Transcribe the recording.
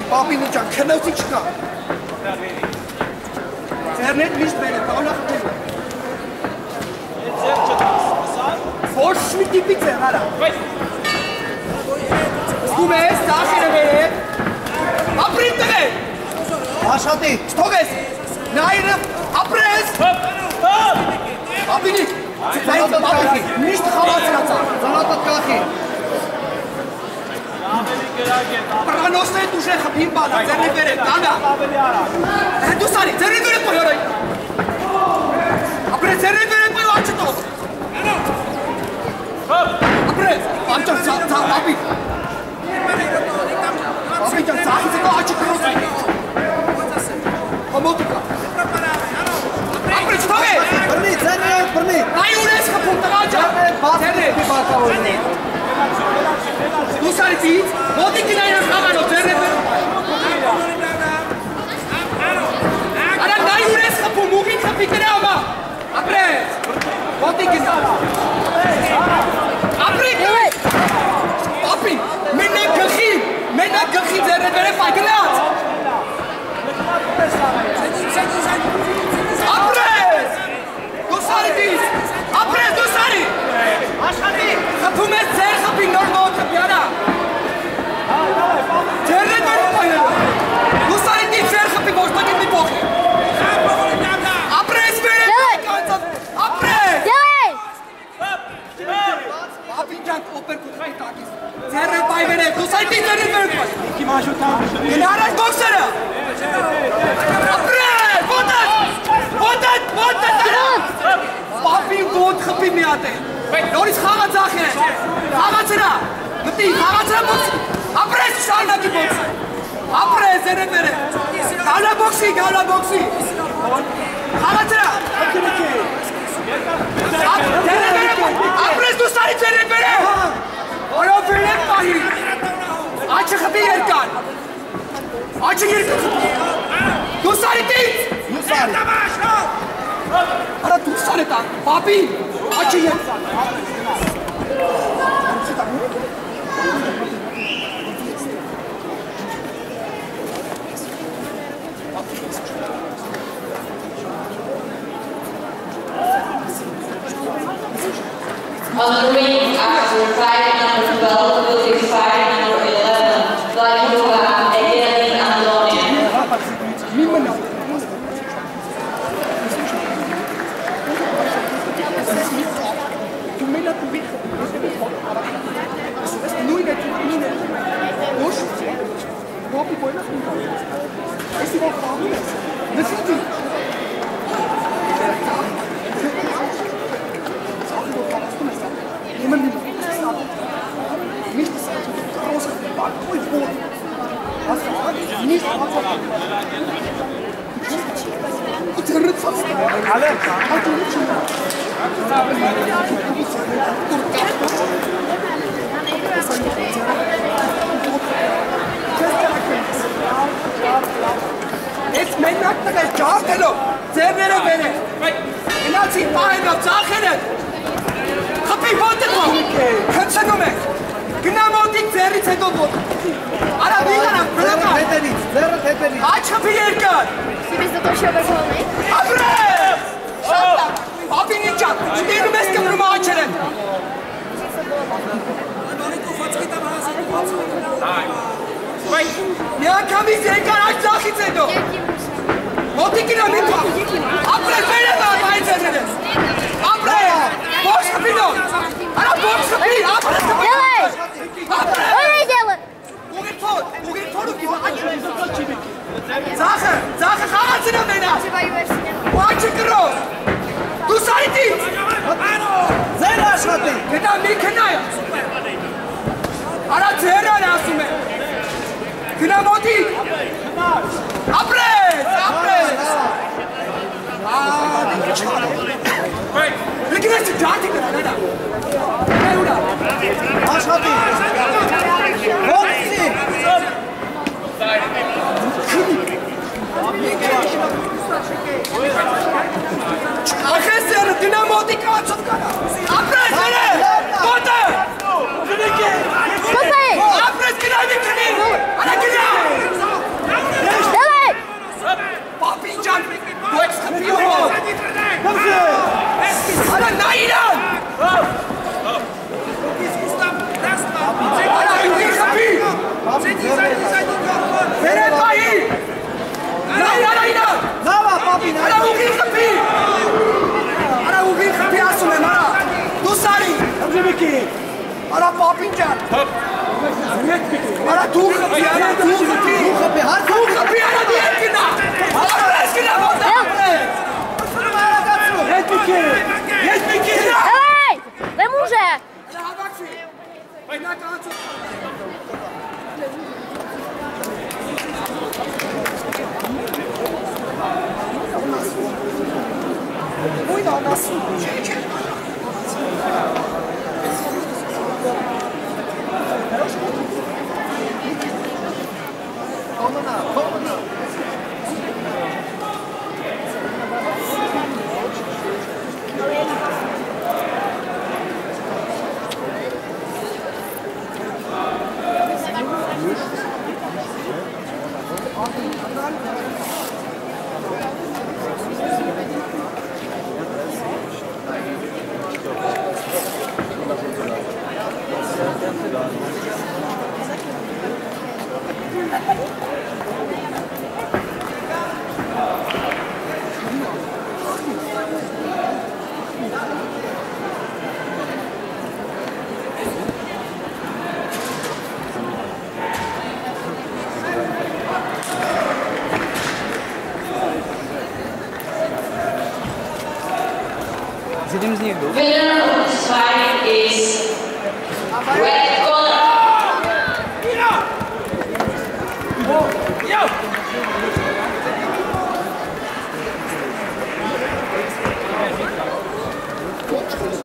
Պապի նիճան, քնոցի չկա։ Ձերն հետ միշտ մեր է, տանա խտել։ Ձեր չտաս, Ոչ մի տիպի ձեր, արա։ Զգում ես, ծախին է մեր է։ Ապրին տղե։ Աշատի, չթող ես, նայրը, ապրես։ Ապինի, ապինի, միշտ խավացրացա, ծանատըտ կախի։ Պրանոսն է դուժե խպին բանա, ձերնի վեր է, տանա։ Դու սարի, ձերնի վեր է պոյորոյ։ Ապրես, ձերնի վեր է պոյո աչտով։ Ապրես, անճան ապի։ Ապի ճան ծախից եկա աչի կրոս է։ Համոտիկա։ Ապրես, թող է։ Բրնի, ձերնի այդ բրնի։ Նայ ուր ես խպում տղա ջան։ Դու սարի ծից, ոտիկին այն խաղանով, ձեր է արա նայ ուր ես խպում, ուղին խպի կրա ոմա, ապրես, ոտիկին ապրիկ, ապին, մենակ գխի ձեր է բերև այգնած, ապրես, դու սարի ծից, ապրես, դու սարի, աշխատի, խպում ես ձեր խպի նոր նոր խպի արա, ձեր է բերում պայնը, դու սարի ծից ձեր խպի ոչ տակին մի պոխի, ապրես բերև, ապրես, ապին ճանք օպեր կուտղայ տակիս, ձեր է պայ բերև, դու սարի ծից ձեր է բերում պայ, գնարած բոքսերը, ապրես, ոտըտ, պապին ոտ խպի մի ատ է, նորից խաղա ձախ է, խաղացրա, գտի, խաղացրա բոքսի, ապրես շարնակի բոքսի, ապրես ձեր է բերև, գալա բոքսի, խաղացրա, ապրես դու սարի ձեր է բերև, որով բերև պահի, աչը խպի երկան, աչը երկան, դու սարի տից, արա դու սար է տան, պապի, աչը երկան, On the ring, after fighting number 12, losing fighting number 11, Vladimir Egeli Andonian. It's mennak տղա ջարդելով, ձերները վերը, գնացի պահելով ծախերը, խպի ոտը քնցնում եք, գնա մոտիկ ձերից հետո ոտ, արա վիգանակ, բլական, աչ խպի երկար, ապրես, շատակ, ապին իջան, շտիրում ես կմրում աչեր են, մի անգամից երկար աչ ծախից հետո, մոտիկին ամի պահ, ապրես վերև այդ ձերներ ես, ապրես, ոչ խպինով, արա ոչ խպի, ապրես խպի, ապրես, ուղին թոր ու կիվա աչ ծախը խաղացին ամենաս, ու աչը կրոս, դու սարիտից, ձեր աշխատի, գտա մի կնայ, արա ձեր ան ասում է, գնա մոտիկ, ապրես, լգնես ջատի կնա, ուրա, աշխատի, ոտսի, ախես երը գնա մոտիկ ացով կանա, ապրես երը, ոտը, ապրես գնա մի կնի, արա գնա, Արա դու խփի, արա դու խփի, արա դու եկնա։ Արա եկնա ոտը։ Ես միկի։ Эй, дай муже. Հավաքվի։ Այնա կանցու։ Ой, да, нас. Winner of this fight is Red Corner.